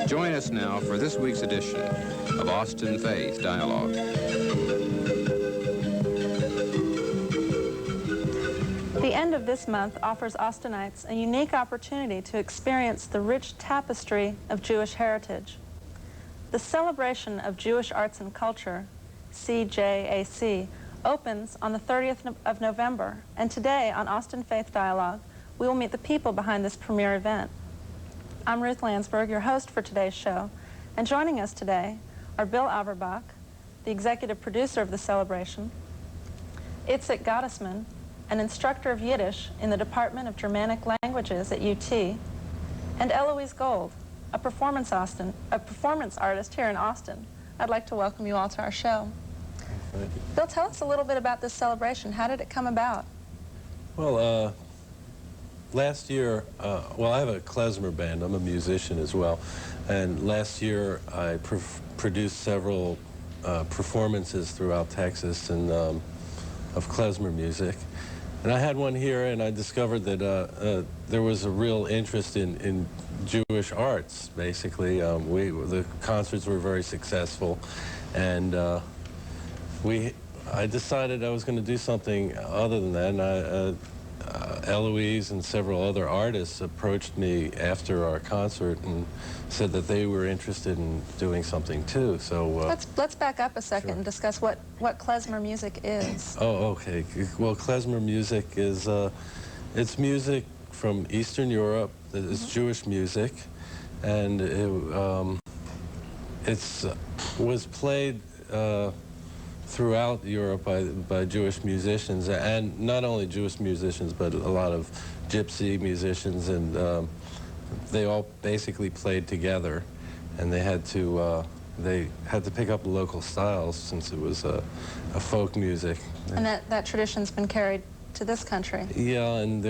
Join us now for this week's edition of Austin Faith Dialogue. The end of this month offers Austinites a unique opportunity to experience the rich tapestry of Jewish heritage. The Celebration of Jewish Arts and Culture, CJAC, opens on the 30th of November, and today on Austin Faith Dialogue, we will meet the people behind this premier event. I'm Ruth Landsberg, your host for today's show, and joining us today are Bill Auerbach, the executive producer of the celebration, Itzik Gottesman, an instructor of Yiddish in the Department of Germanic Languages at UT, and Eloise Gold, a performance artist here in Austin. I'd like to welcome you all to our show. Thank you. Bill, tell us a little bit about this celebration. How did it come about? Well, last year, I have a klezmer band. I'm a musician as well. And last year, I produced several performances throughout Texas and, of klezmer music. And I had one here, and I discovered that there was a real interest in Jewish arts, basically. The concerts were very successful, and I decided I was going to do something other than that, and Eloise and several other artists approached me after our concert and said that they were interested in doing something too. So let's back up a second Sure. and discuss what klezmer music is. Oh, okay. Well, klezmer music is it's music from Eastern Europe. It's Jewish music, and it was played throughout Europe by Jewish musicians, and not only Jewish musicians, but a lot of gypsy musicians, and they all basically played together, and they had to pick up local styles since it was a folk music. And that tradition's been carried to this country. Yeah, and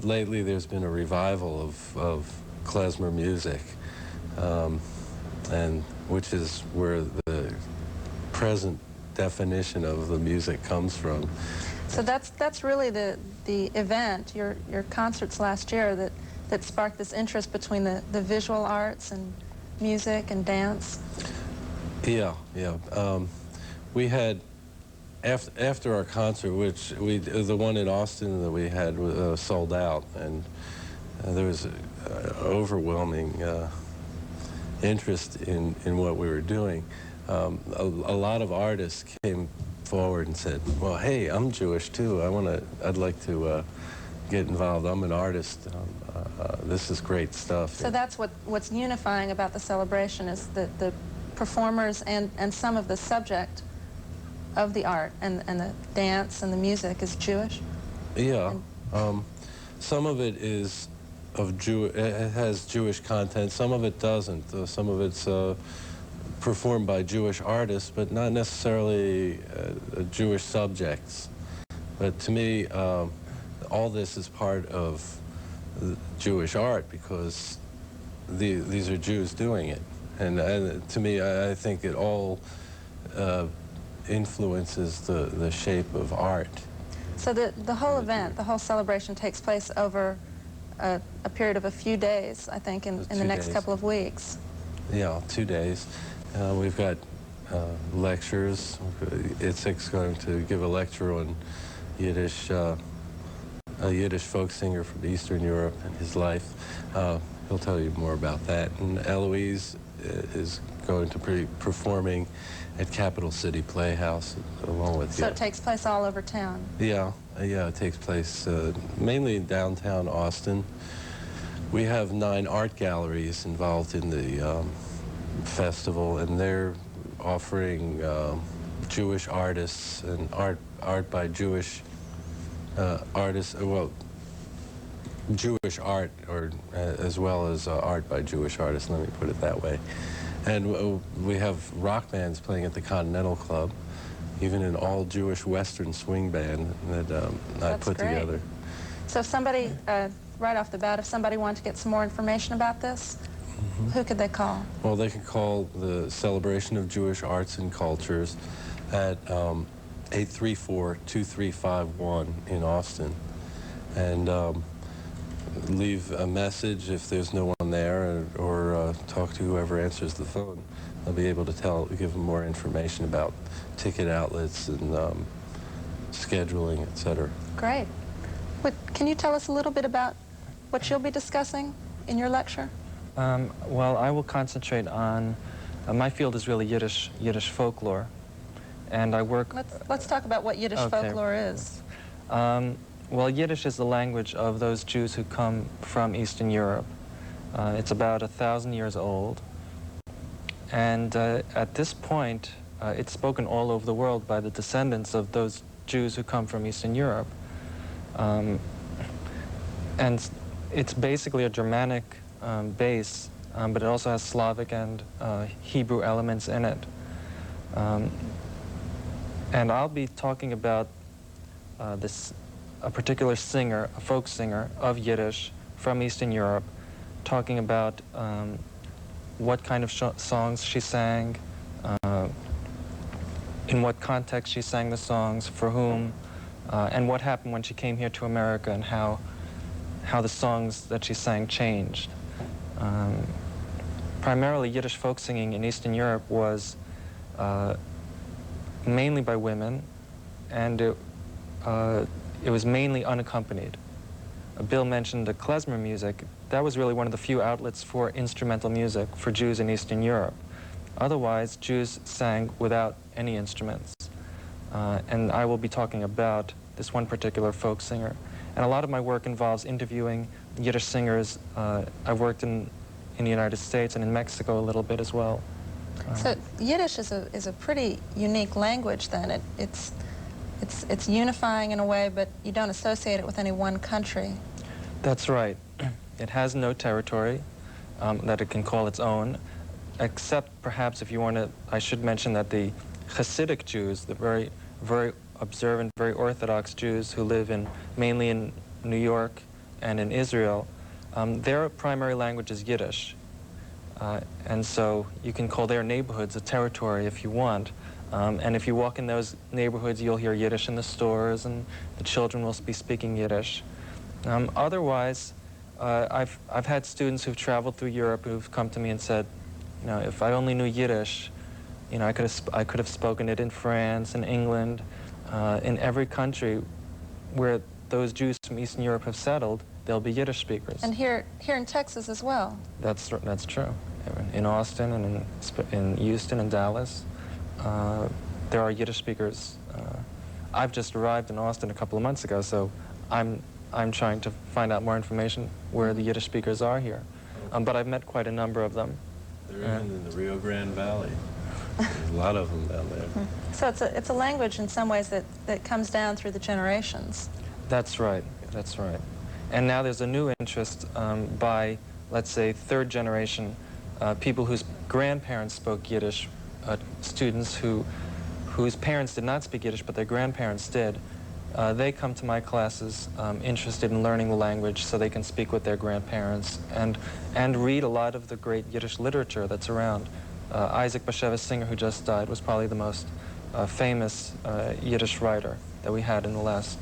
lately there's been a revival of klezmer music, and which is where the present definition of the music comes from. So that's really the event, your concerts last year that sparked this interest between the visual arts and music and dance. Yeah. We had after our concert, which the one in Austin that we had sold out, and there was overwhelming interest in what we were doing. A lot of artists came forward and said, well, hey, I'm Jewish too. I'd like to get involved. I'm an artist. This is great stuff. So that's what's unifying about the celebration is the performers and some of the subject of the art and the dance and the music is Jewish? Yeah. Some of it is it has Jewish content. Some of it doesn't. Some of it's performed by Jewish artists, but not necessarily Jewish subjects. But to me, all this is part of Jewish art because these are Jews doing it. And to me, I think it all influences the shape of art. So the whole event, the whole celebration takes place over a period of a few days, I think, in the next couple of weeks. Yeah, 2 days. We've got lectures. Itzik's going to give a lecture on Yiddish, a Yiddish folk singer from Eastern Europe and his life. He'll tell you more about that. And Eloise is going to be performing at Capital City Playhouse along with you. So it takes place all over town? Yeah, it takes place mainly in downtown Austin. We have 9 art galleries involved in the festival, and they're offering Jewish artists and art by Jewish artists, Jewish art, or as well as art by Jewish artists, let me put it that way. And we have rock bands playing at the Continental Club, even an all-Jewish Western swing band that I put together. So if somebody, right off the bat, if somebody wanted to get some more information about this, who could they call? Well, they can call the Celebration of Jewish Arts and Cultures at 834-2351 in Austin. And leave a message if there's no one there, or talk to whoever answers the phone. They'll be able to give them more information about ticket outlets and scheduling, etc. Great. Can you tell us a little bit about what you'll be discussing in your lecture? Well, I will concentrate on, my field is really Yiddish folklore, and I work... Let's talk about what Yiddish folklore is. Well, Yiddish is the language of those Jews who come from Eastern Europe. It's about 1,000 years old, and at this point, it's spoken all over the world by the descendants of those Jews who come from Eastern Europe. And it's basically a Germanic base, but it also has Slavic and Hebrew elements in it. And I'll be talking about a particular singer, a folk singer of Yiddish from Eastern Europe, talking about what kind of songs she sang, in what context she sang the songs, for whom, and what happened when she came here to America, and how the songs that she sang changed. Primarily, Yiddish folk singing in Eastern Europe was mainly by women, and it was mainly unaccompanied. Bill mentioned the klezmer music. That was really one of the few outlets for instrumental music for Jews in Eastern Europe. Otherwise, Jews sang without any instruments. And I will be talking about this one particular folk singer. And a lot of my work involves interviewing Yiddish singers. I've worked in the United States and in Mexico a little bit as well. So Yiddish is a pretty unique language then. It's unifying in a way, but you don't associate it with any one country. That's right. It has no territory that it can call its own, except perhaps if you want to, I should mention that the Hasidic Jews, the very, very observant, very Orthodox Jews who live mainly in New York and in Israel, their primary language is Yiddish. And so you can call their neighborhoods a territory if you want. And if you walk in those neighborhoods, you'll hear Yiddish in the stores, and the children will be speaking Yiddish. Otherwise, I've had students who've traveled through Europe who've come to me and said, you know, if I only knew Yiddish, you know, I could have spoken it in France, in England, in every country where those Jews from Eastern Europe have settled, they'll be Yiddish speakers. And here in Texas as well. That's true. In Austin and in Houston and Dallas, there are Yiddish speakers. I've just arrived in Austin a couple of months ago, so I'm trying to find out more information where the Yiddish speakers are here. But I've met quite a number of them. They're even in the Rio Grande Valley. There's a lot of them down there. So it's a language in some ways that comes down through the generations. That's right. That's right. And now there's a new interest by, let's say, third generation people whose grandparents spoke Yiddish, students whose parents did not speak Yiddish, but their grandparents did. They come to my classes interested in learning the language so they can speak with their grandparents and read a lot of the great Yiddish literature that's around. Isaac Bashevis Singer, who just died, was probably the most famous Yiddish writer that we had in the last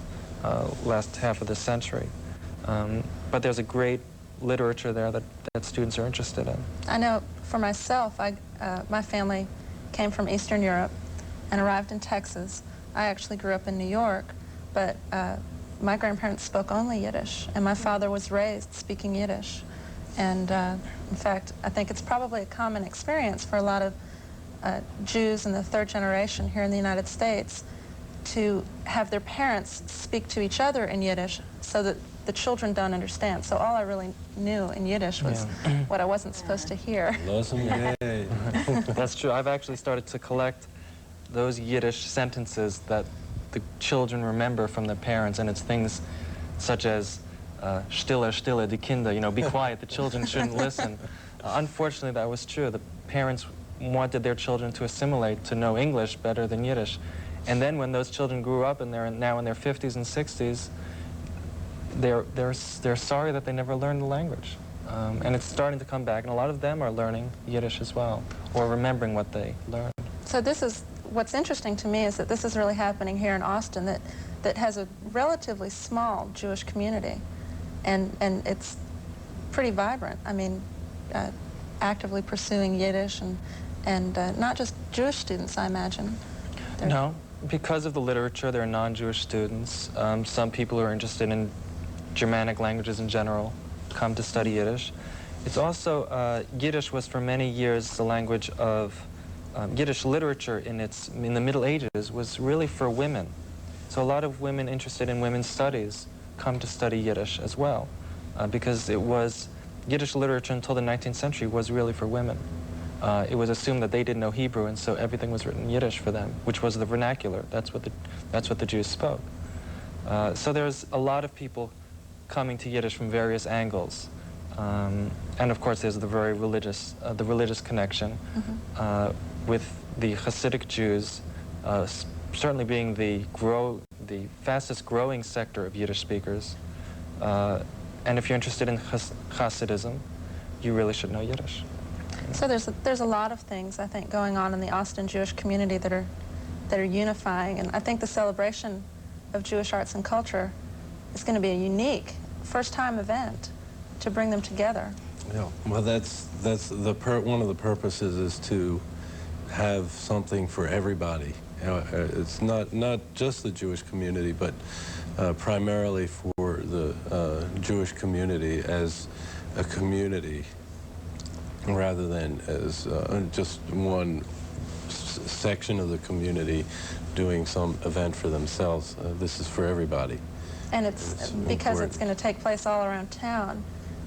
half of the century. But there's a great literature there that students are interested in. I know for myself, my family came from Eastern Europe and arrived in Texas. I actually grew up in New York, but my grandparents spoke only Yiddish, and my father was raised speaking Yiddish. And in fact, I think it's probably a common experience for a lot of Jews in the third generation here in the United States to have their parents speak to each other in Yiddish so that the children don't understand. So all I really knew in Yiddish was what I wasn't supposed to hear. That's true. I've actually started to collect those Yiddish sentences that the children remember from their parents, and it's things such as stille, stille, die Kinder, you know, be quiet, the children shouldn't listen. Unfortunately, that was true. The parents wanted their children to assimilate, to know English better than Yiddish. And then when those children grew up and they're now in their 50s and 60s, they're sorry that they never learned the language. And it's starting to come back, and a lot of them are learning Yiddish as well, or remembering what they learned. So what's interesting to me is that this is really happening here in Austin, that has a relatively small Jewish community. and it's pretty vibrant. I mean, actively pursuing Yiddish, and not just Jewish students, I imagine. No, because of the literature, there are non-Jewish students. Some people who are interested in Germanic languages in general come to study Yiddish. It's also, Yiddish was for many years the language of, Yiddish literature in the Middle Ages was really for women. So a lot of women interested in women's studies come to study Yiddish as well, because it was, Yiddish literature until the 19th century was really for women. It was assumed that they didn't know Hebrew, and so everything was written in Yiddish for them, which was the vernacular. That's what the Jews spoke. So there's a lot of people coming to Yiddish from various angles. And of course, there's the very religious connection with the Hasidic Jews, certainly being the fastest growing sector of Yiddish speakers. And if you're interested in Hasidism, you really should know Yiddish. So there's a lot of things, I think, going on in the Austin Jewish community that are unifying, and I think the celebration of Jewish arts and culture is going to be a unique first-time event to bring them together. Yeah, well, that's one of the purposes is to have something for everybody. You know, it's not just the Jewish community, but primarily for the Jewish community as a community, rather than as just one section of the community doing some event for themselves. This is for everybody. And it's because it's going to take place all around town,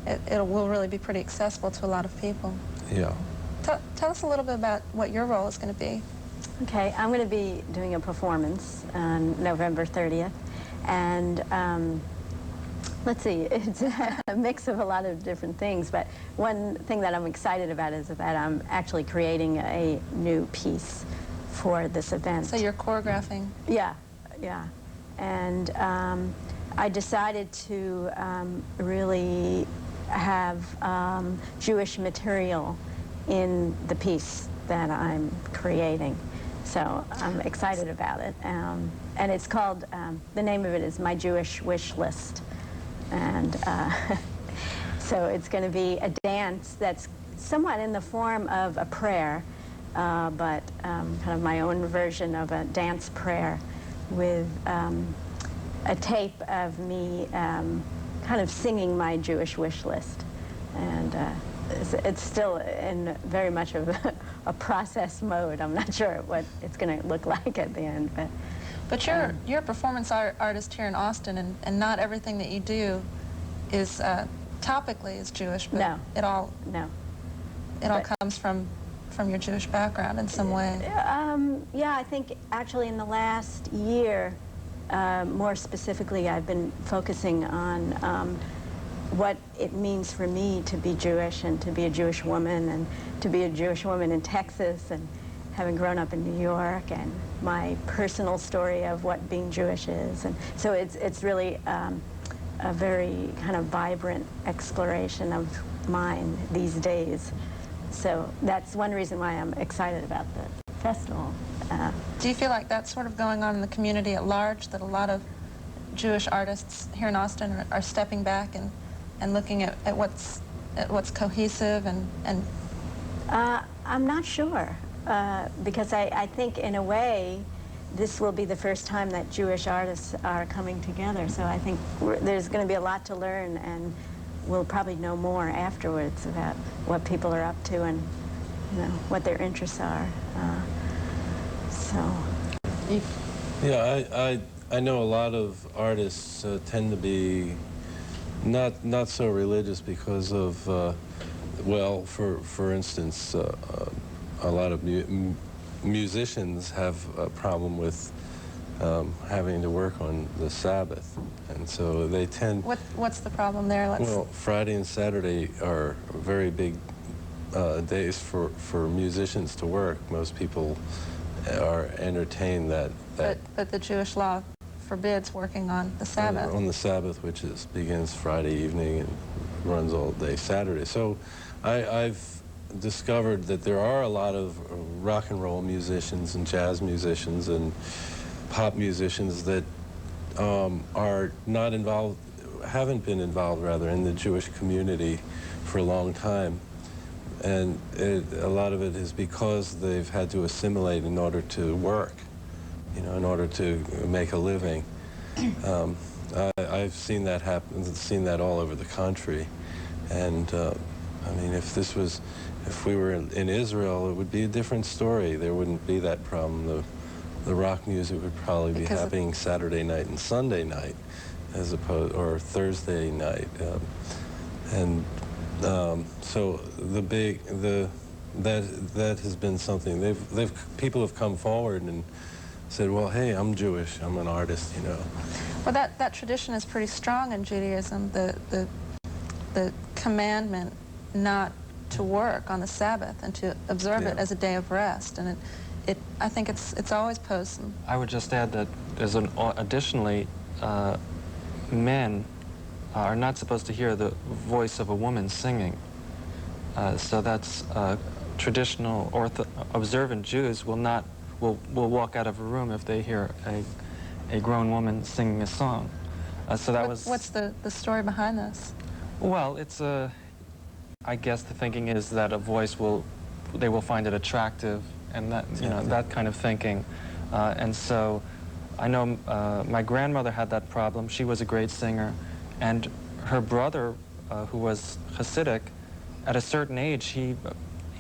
it will really be pretty accessible to a lot of people. Yeah. Tell us a little bit about what your role is going to be. Okay, I'm going to be doing a performance on November 30th, and let's see, it's a mix of a lot of different things, but one thing that I'm excited about is that I'm actually creating a new piece for this event. So you're choreographing? Yeah, yeah. And I decided to really have Jewish material in the piece that I'm creating. So I'm excited about it. And it's called, the name of it is My Jewish Wish List. And so it's going to be a dance that's somewhat in the form of a prayer, but kind of my own version of a dance prayer with a tape of me kind of singing my Jewish wish list. And it's still in very much of a process mode. I'm not sure what it's going to look like at the end. But you're a performance artist here in Austin, and not everything that you do is topically is Jewish, but no. It all comes from your Jewish background in some way. Yeah, I think actually in the last year, more specifically, I've been focusing on what it means for me to be Jewish and to be a Jewish woman and to be a Jewish woman in Texas and having grown up in New York and my personal story of what being Jewish is. And so it's really a very kind of vibrant exploration of mine these days. So that's one reason why I'm excited about the festival. Do you feel like that's sort of going on in the community at large, that a lot of Jewish artists here in Austin are stepping back and looking at what's cohesive and I'm not sure, because I think in a way this will be the first time that Jewish artists are coming together. So I think there's going to be a lot to learn, and we'll probably know more afterwards about what people are up to and what their interests are. Yeah, I know a lot of artists tend to be not so religious because of, well, for instance, a lot of musicians have a problem with having to work on the Sabbath, and so they tend... What's the problem there? Well, Friday and Saturday are very big days for musicians to work. Most people are entertained that... But the Jewish law forbids working on the Sabbath. On the Sabbath, which begins Friday evening and runs all day Saturday. So I've discovered that there are a lot of rock and roll musicians and jazz musicians and pop musicians that are not involved haven't been involved, rather, in the Jewish community for a long time. And a lot of it is because they've had to assimilate in order to work, you know, in order to make a living. I've seen that happen, seen that all over the country. And I mean, if we were in Israel, it would be a different story. There wouldn't be that problem. The rock music would probably be happening Saturday night and Sunday night, as opposed, or Thursday night. So that has been something. People have come forward and said, well, hey, I'm Jewish, I'm an artist, you know. Well, that tradition is pretty strong in Judaism, the commandment not to work on the Sabbath and to observe it as a day of rest. And I think it's always posed some... I would just add that there's additionally, men are not supposed to hear the voice of a woman singing. So that's traditional observant Jews will walk out of a room if they hear a grown woman singing a song. So that was... What's the story behind this? Well, it's I guess the thinking is that a voice they will find it attractive, and that, you know, that kind of thinking. And so I know my grandmother had that problem. She was a great singer, and her brother, who was Hasidic, at a certain age, he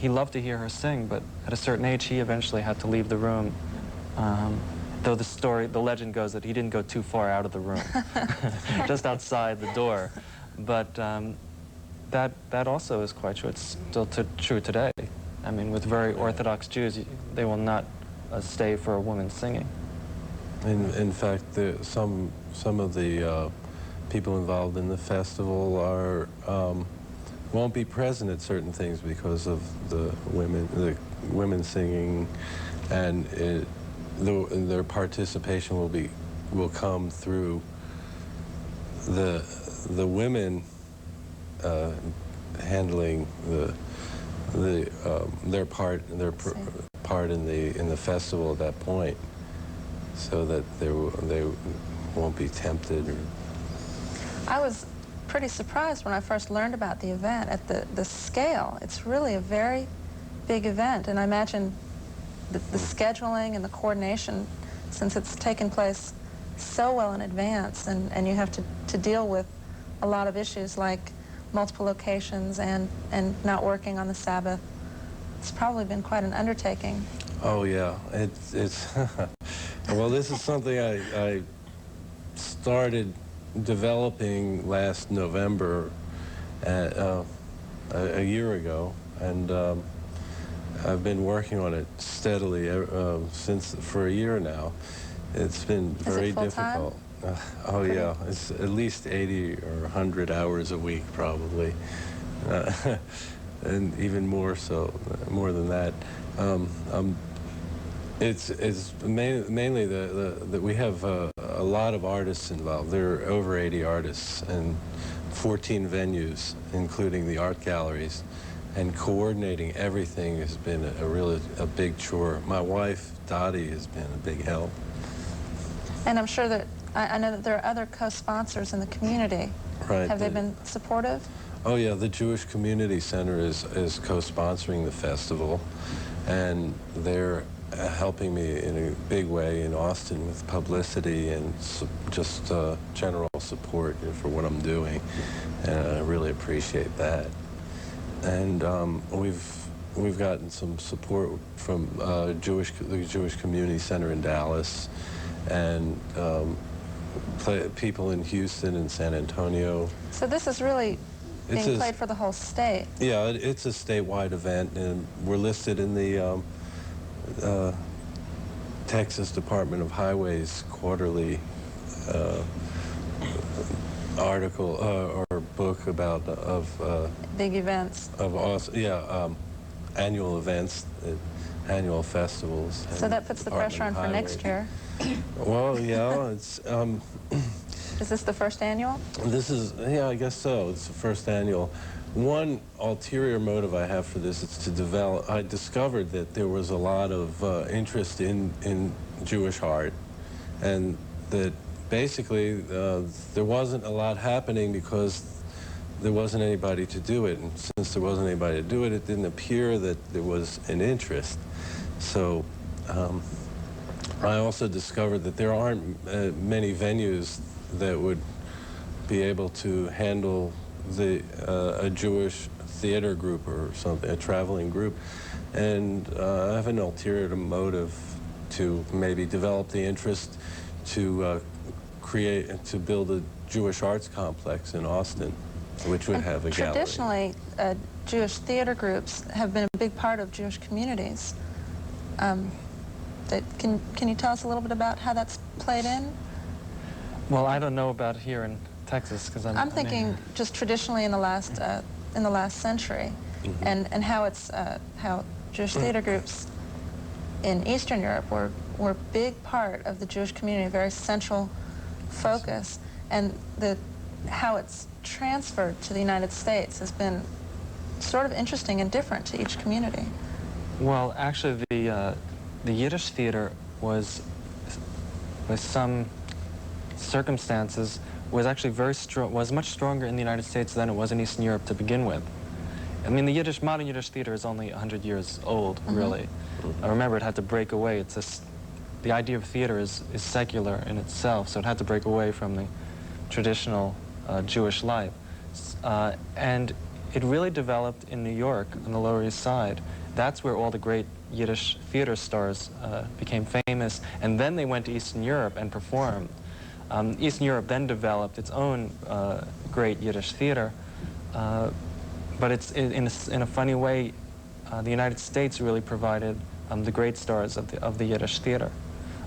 loved to hear her sing, but at a certain age, he eventually had to leave the room. Though the legend goes that he didn't go too far out of the room, just outside the door. But that also is quite true. It's still true today. I mean, with very Orthodox Jews, they will not stay for a woman singing. In fact, some of the people involved in the festival won't be present at certain things because of the women singing, and their participation will come through the women handling their part in the festival at that point, so that they won't be tempted. I was pretty surprised when I first learned about the event at the scale. It's really a very big event, and I imagine the scheduling and the coordination, since it's taken place so well in advance, and you have to deal with a lot of issues like multiple locations and not working on the Sabbath. It's probably been quite an undertaking. Oh yeah, it's well, this is something I started developing last November, a year ago, and I've been working on it steadily for a year now. It's been very difficult. Oh yeah, it's at least 80 or 100 hours a week probably, and even more than that. It's mainly that we have a lot of artists involved. There are over 80 artists and 14 venues, including the art galleries, and coordinating everything has been a big chore. My wife, Dottie, has been a big help. And I'm sure that I know that there are other co-sponsors in the community. Right. Have they been supportive? Oh yeah, the Jewish Community Center is co-sponsoring the festival, and they're helping me in a big way in Austin with publicity and just general support for what I'm doing, and I really appreciate that. And we've gotten some support from the Jewish Community Center in Dallas, and people in Houston and San Antonio. So this is really being played for the whole state. Yeah, it's a statewide event, and we're listed in the Texas Department of Highways quarterly article or book about big events. Annual events, annual festivals. So that puts the pressure on for next year. Well, yeah, it's. Is this the first annual? This is, yeah, I guess so. It's the first annual. One ulterior motive I have for this is to develop. I discovered that there was a lot of interest in Jewish art, and that basically, there wasn't a lot happening because there wasn't anybody to do it. And since there wasn't anybody to do it, it didn't appear that there was an interest. So I also discovered that there aren't many venues that would be able to handle a Jewish theater group or something, a traveling group. And I have an ulterior motive to maybe develop the interest to to build a Jewish arts complex in Austin, which would have a gallery. Traditionally, Jewish theater groups have been a big part of Jewish communities. Can you tell us a little bit about how that's played in? Well, I don't know about here in Texas because I'm thinking just traditionally in the last century, and how it's how Jewish theater groups in Eastern Europe were a big part of the Jewish community, a very central focus, and how it's transferred to the United States has been sort of interesting and different to each community. Well, actually, the Yiddish theater was, with some circumstances, was actually was much stronger in the United States than it was in Eastern Europe to begin with. I mean, the modern Yiddish theater is only 100 years old, really. I remember it had to break away. The idea of theater is secular in itself, so it had to break away from the traditional Jewish life. And it really developed in New York, on the Lower East Side. That's where all the great Yiddish theater stars became famous, and then they went to Eastern Europe and performed. Eastern Europe then developed its own great Yiddish theater, but it's in a funny way, the United States really provided the great stars of the Yiddish theater.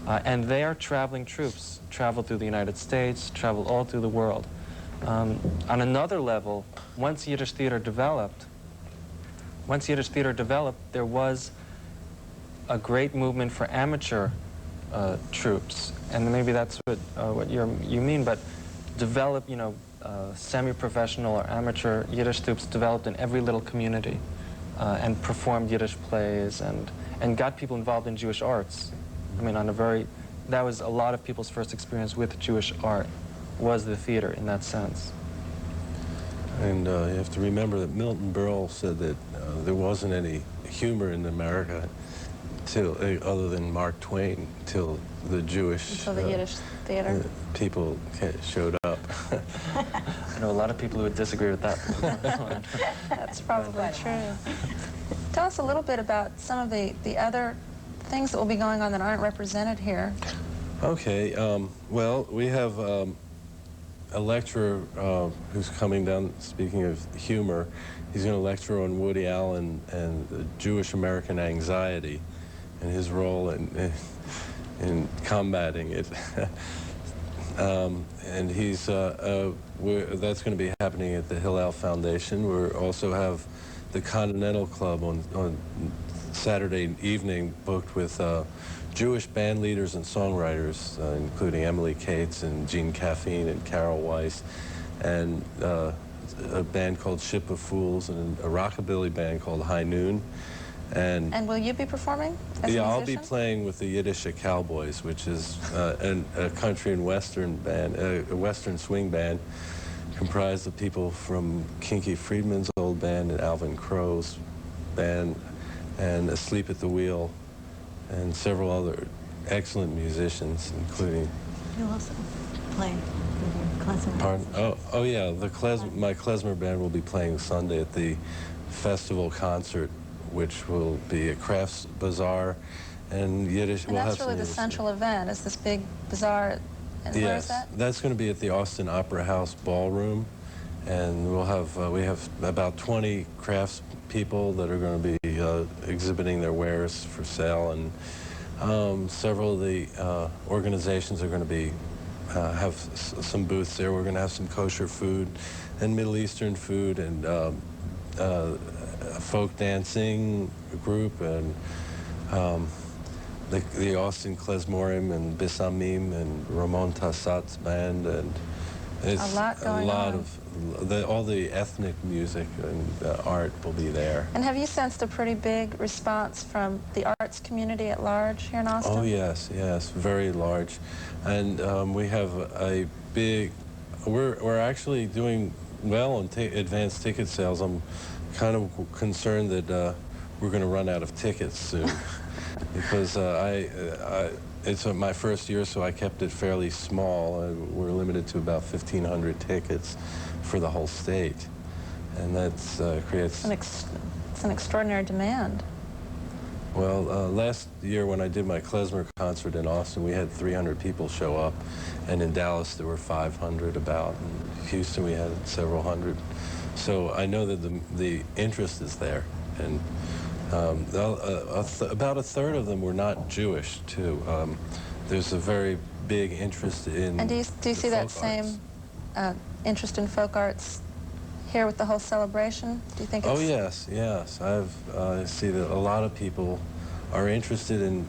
And their traveling troops traveled through the United States, traveled all through the world. On another level, once Yiddish theater developed, there was a great movement for amateur troops, and maybe that's what you mean. But develop, semi-professional or amateur Yiddish troops developed in every little community, and performed Yiddish plays and got people involved in Jewish arts. I mean, that was a lot of people's first experience with Jewish art, was the theater in that sense. And you have to remember that Milton Berle said that there wasn't any humor in America other than Mark Twain, till the Jewish until the Yiddish theater people showed up. I know a lot of people who would disagree with that. That's probably true. Tell us a little bit about some of the other things that will be going on that aren't represented here. Okay, well, we have a lecturer who's coming down, speaking of humor. He's going to lecture on Woody Allen and the Jewish American anxiety and his role in combating it. And he's, that's going to be happening at the Hillel Foundation. We also have the Continental Club on Saturday evening booked with Jewish band leaders and songwriters, including Emily Cates and Gene Caffeine and Carol Weiss, and a band called Ship of Fools, and a rockabilly band called High Noon. And will you be performing as a musician? I'll be playing with the Yiddish Cowboys, which is a country and western band, a western swing band, comprised of people from Kinky Friedman's old band and Alvin Crowe's band, and Asleep at the Wheel, and several other excellent musicians, including... You also play with your klezmer. Pardon? Oh yeah, my klezmer band will be playing Sunday at the festival concert, which will be a crafts bazaar and Yiddish. And that's really the central event, is this big bazaar. And yes, where is that? That's going to be at the Austin Opera House Ballroom, and we'll have we have about 20 crafts people that are going to be exhibiting their wares for sale, and several of the organizations are going to be have some booths there. We're going to have some kosher food and Middle Eastern food, and a folk dancing group, and the Austin Klezmorim and Bisamim and Ramon Tassat's band, and It's a lot going on. all the ethnic music and art will be there. And have you sensed a pretty big response from the arts community at large here in Austin? Oh yes, very large, and we have a big. We're actually doing well on advanced ticket sales. I'm kind of concerned that we're going to run out of tickets soon, because it's my first year, so I kept it fairly small. We're limited to about 1,500 tickets for the whole state, and that creates... It's an extraordinary demand. Well, last year when I did my klezmer concert in Austin, we had 300 people show up, and in Dallas there were 500 about. In Houston we had several hundred. So I know that the interest is there, and about a third of them were not Jewish too. There's a very big interest in. And do you see that same interest in folk arts here with the whole celebration? Do you think it's... Oh yes. I see that a lot of people are interested in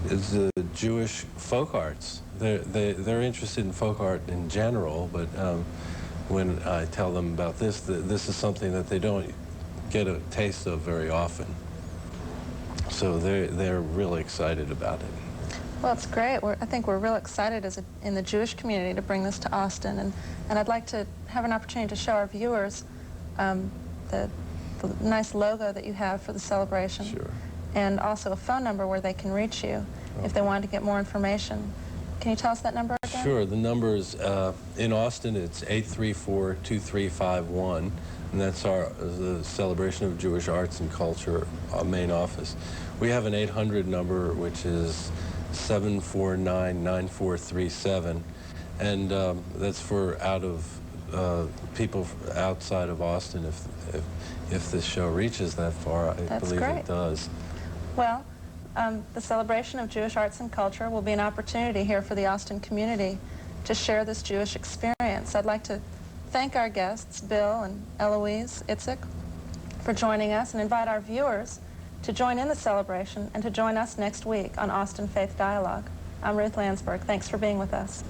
the Jewish folk arts. They're interested in folk art in general, but when I tell them about this, this is something that they don't get a taste of very often. So they're really excited about it. Well, it's great. I think we're real excited in the Jewish community to bring this to Austin, and I'd like to have an opportunity to show our viewers the nice logo that you have for the celebration. Sure. And also a phone number where they can reach you if they wanted to get more information. Can you tell us that number again? Sure. The number's in Austin, it's 834-2351, and that's the Celebration of Jewish Arts and Culture main office. We have an 800 number, which is 749-9437, and that's for people outside of Austin. If this show reaches that far, I believe great. It does. Well, the Celebration of Jewish Arts and Culture will be an opportunity here for the Austin community to share this Jewish experience. I'd like to thank our guests, Bill and Eloise Itzik, for joining us, and invite our viewers to join in the celebration and to join us next week on Austin Faith Dialogue. I'm Ruth Landsberg. Thanks for being with us.